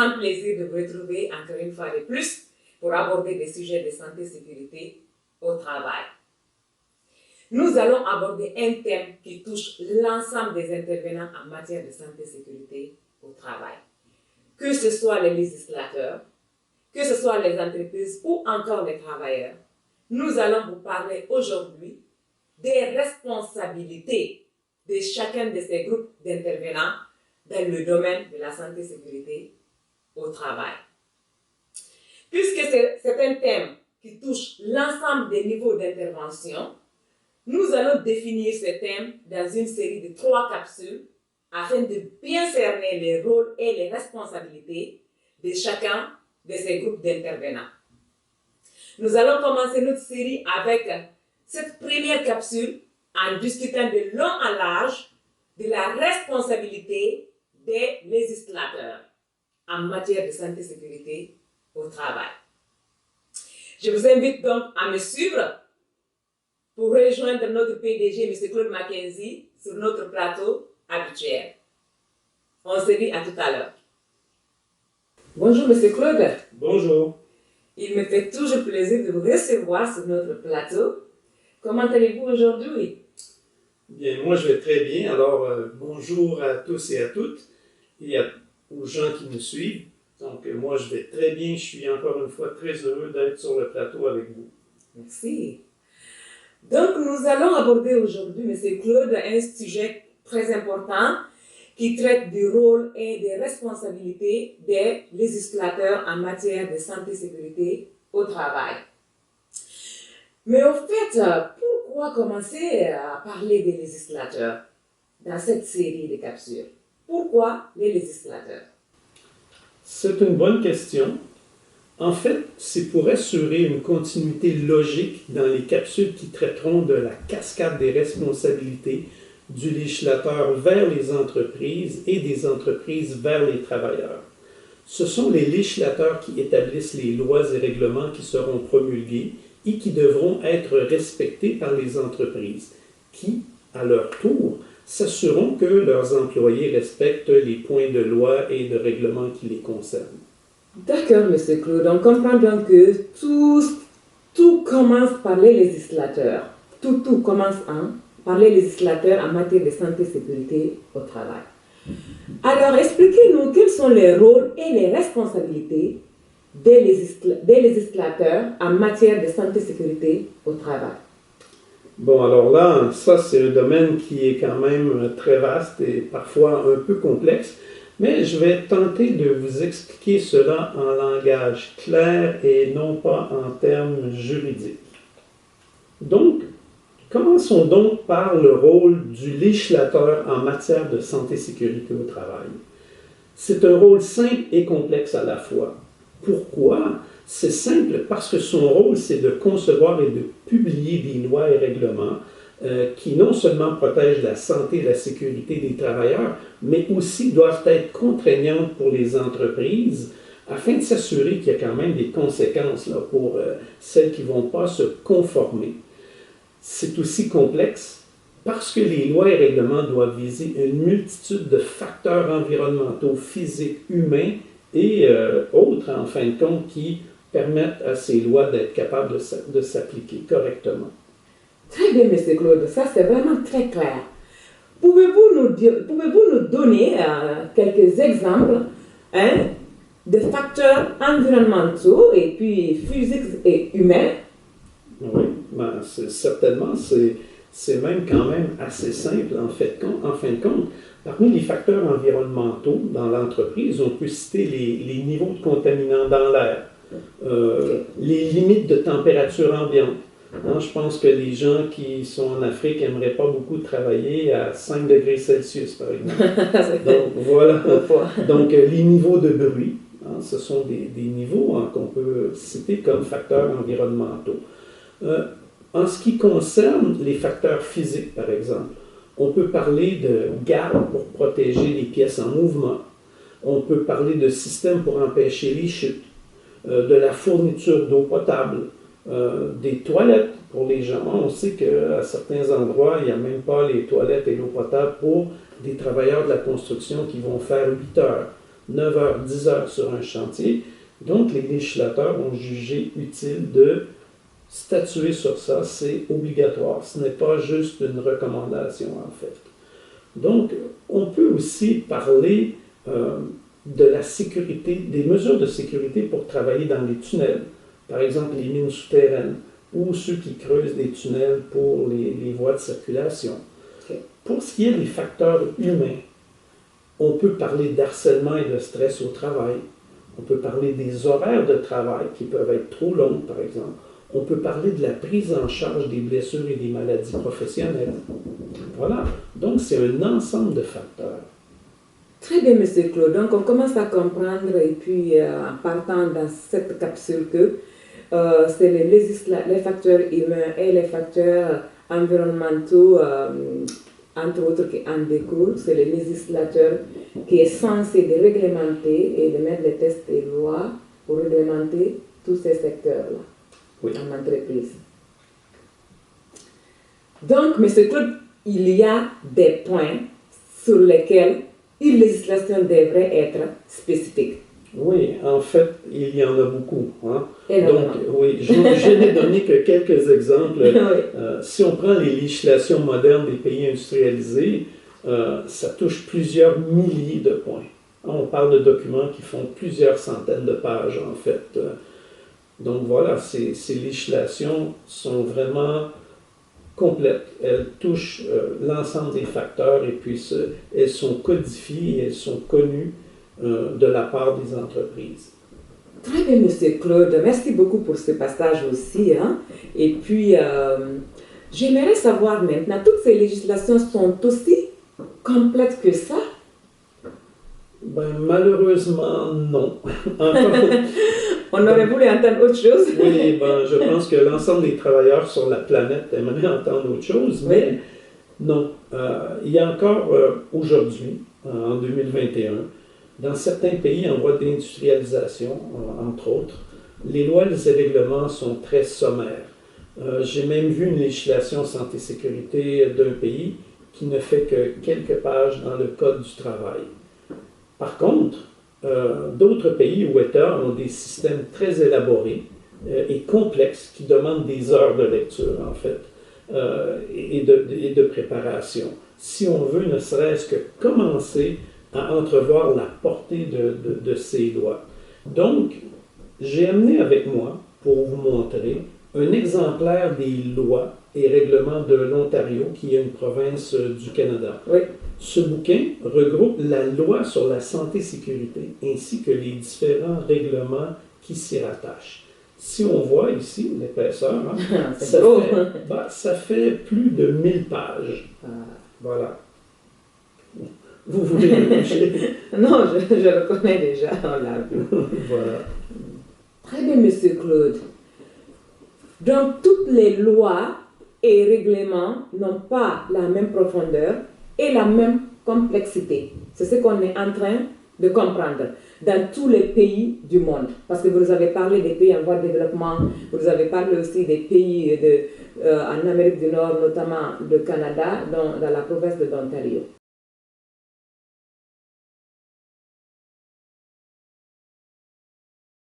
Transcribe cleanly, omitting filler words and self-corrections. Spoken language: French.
grand plaisir de vous retrouver encore une fois de plus pour aborder des sujets de santé et sécurité au travail. Nous allons aborder un thème qui touche l'ensemble des intervenants en matière de santé et sécurité au travail. Que ce soit les législateurs, que ce soit les entreprises ou encore les travailleurs, nous allons vous parler aujourd'hui des responsabilités de chacun de ces groupes d'intervenants dans le domaine de la santé et sécurité au travail. Puisque c'est un thème qui touche l'ensemble des niveaux d'intervention, nous allons définir ce thème dans une série de 3 capsules afin de bien cerner les rôles et les responsabilités de chacun de ces groupes d'intervenants. Nous allons commencer notre série avec cette première capsule en discutant de long en large de la responsabilité des législateurs en matière de santé et sécurité au travail. Je vous invite donc à me suivre pour rejoindre notre PDG, M. Claude Mackenzie, sur notre plateau habituel. On se dit à tout à l'heure. Bonjour M. Claude. Bonjour. Il me fait toujours plaisir de vous recevoir sur notre plateau. Comment allez-vous aujourd'hui? Bien, moi je vais très bien. Alors, bonjour à tous et à toutes et aux gens qui nous suivent. Donc, moi je vais très bien. Je suis encore une fois très heureux d'être sur le plateau avec vous. Merci. Donc, nous allons aborder aujourd'hui, M. Claude, un sujet très important qui traite du rôle et des responsabilités des législateurs en matière de santé et sécurité au travail. Mais au fait, pourquoi commencer à parler des législateurs dans cette série de capsules? Pourquoi les législateurs? C'est une bonne question. En fait, c'est pour assurer une continuité logique dans les capsules qui traiteront de la cascade des responsabilités du législateur vers les entreprises et des entreprises vers les travailleurs. Ce sont les législateurs qui établissent les lois et règlements qui seront promulgués et qui devront être respectés par les entreprises, qui, à leur tour, s'assureront que leurs employés respectent les points de loi et de règlement qui les concernent. D'accord, M. Claude. On comprend donc que tout commence par les législateurs. Tout commence par les législateurs en matière de santé et sécurité au travail. Alors, expliquez-nous quels sont les rôles et les responsabilités des législateurs en matière de santé et sécurité au travail. Bon, alors là, ça c'est un domaine qui est quand même très vaste et parfois un peu complexe, mais je vais tenter de vous expliquer cela en langage clair et non pas en termes juridiques. Donc, commençons donc par le rôle du législateur en matière de santé et sécurité au travail. C'est un rôle simple et complexe à la fois. Pourquoi? C'est simple parce que son rôle, c'est de concevoir et de publier des lois et règlements qui non seulement protègent la santé et la sécurité des travailleurs, mais aussi doivent être contraignantes pour les entreprises afin de s'assurer qu'il y a quand même des conséquences là, pour celles qui ne vont pas se conformer. C'est aussi complexe parce que les lois et règlements doivent viser une multitude de facteurs environnementaux, physiques, humains et autres, en fin de compte, qui permettent à ces lois d'être capables de s'appliquer correctement. Très bien, M. Claude, ça c'est vraiment très clair. Pouvez-vous nous donner quelques exemples de facteurs environnementaux et puis physiques et humains? Oui, ben, certainement, c'est même quand même assez simple en fin de compte. Parmi les facteurs environnementaux dans l'entreprise, on peut citer les niveaux de contaminants dans l'air, les limites de température ambiante. Hein, je pense que les gens qui sont en Afrique n'aimeraient pas beaucoup travailler à 5 degrés Celsius, par exemple. Donc, voilà. Donc, les niveaux de bruit, hein, ce sont des niveaux qu'on peut citer comme facteurs environnementaux. En ce qui concerne les facteurs physiques, par exemple, on peut parler de gardes pour protéger les pièces en mouvement. On peut parler de systèmes pour empêcher les chutes, de la fourniture d'eau potable, des toilettes pour les gens. On sait qu'à certains endroits, il n'y a même pas les toilettes et l'eau potable pour des travailleurs de la construction qui vont faire 8 heures. 9 heures, 10 heures sur un chantier. Donc, les législateurs ont jugé utile de statuer sur ça. C'est obligatoire. Ce n'est pas juste une recommandation, en fait. Donc, on peut aussi parler de la sécurité, des mesures de sécurité pour travailler dans les tunnels. Par exemple, les mines souterraines ou ceux qui creusent des tunnels pour les voies de circulation. Okay. Pour ce qui est des facteurs humains, on peut parler d'harcèlement et de stress au travail. On peut parler des horaires de travail qui peuvent être trop longs, par exemple. On peut parler de la prise en charge des blessures et des maladies professionnelles. Voilà. Donc, c'est un ensemble de facteurs. Très bien, M. Claude. Donc, on commence à comprendre, et puis en partant dans cette capsule, que c'est les facteurs humains et les facteurs environnementaux, entre autres, qui en découlent. C'est le législateur qui est censé de réglementer et de mettre les tests et lois pour réglementer tous ces secteurs-là, oui, en entreprise. Donc, M. Claude, il y a des points sur lesquels une législation devrait être spécifique. Oui, en fait, il y en a beaucoup. Hein? Donc, oui, je n'ai donné que quelques exemples. Oui. Si on prend les législations modernes des pays industrialisés, ça touche plusieurs milliers de points. On parle de documents qui font plusieurs centaines de pages, en fait. Donc voilà, ces législations sont vraiment complètes. Elles touchent l'ensemble des facteurs et puis elles sont codifiées et elles sont connues de la part des entreprises. Très bien, M. Claude. Merci beaucoup pour ce passage aussi. Hein? Et puis, j'aimerais savoir maintenant, toutes ces législations sont aussi complètes que ça? Ben, malheureusement, non. On aurait voulu entendre autre chose. Oui, ben, je pense que l'ensemble des travailleurs sur la planète aimeraient entendre autre chose, mais non. Il y a encore aujourd'hui, en 2021, dans certains pays en voie d'industrialisation, entre autres, les lois et les règlements sont très sommaires. J'ai même vu une législation santé-sécurité d'un pays qui ne fait que quelques pages dans le Code du travail. Par contre, d'autres pays ou États ont des systèmes très élaborés et complexes qui demandent des heures de lecture, en fait, et de préparation. Si on veut ne serait-ce que commencer à entrevoir la portée de ces lois. Donc, j'ai amené avec moi, pour vous montrer, un exemplaire des lois et règlements de l'Ontario, qui est une province du Canada. Oui. Ce bouquin regroupe la loi sur la santé-sécurité ainsi que les différents règlements qui s'y rattachent. Si on voit ici l'épaisseur, hein, ça fait plus de 1000 pages. Voilà. Vous voulez le toucher? Non, je le connais déjà, on l'a vu. Voilà. Très bien, M. Claude. Donc, toutes les lois et règlements n'ont pas la même profondeur et la même complexité. C'est ce qu'on est en train de comprendre dans tous les pays du monde. Parce que vous avez parlé des pays en voie de développement, vous avez parlé aussi des pays en Amérique du Nord, notamment le Canada, dans la province de l'Ontario.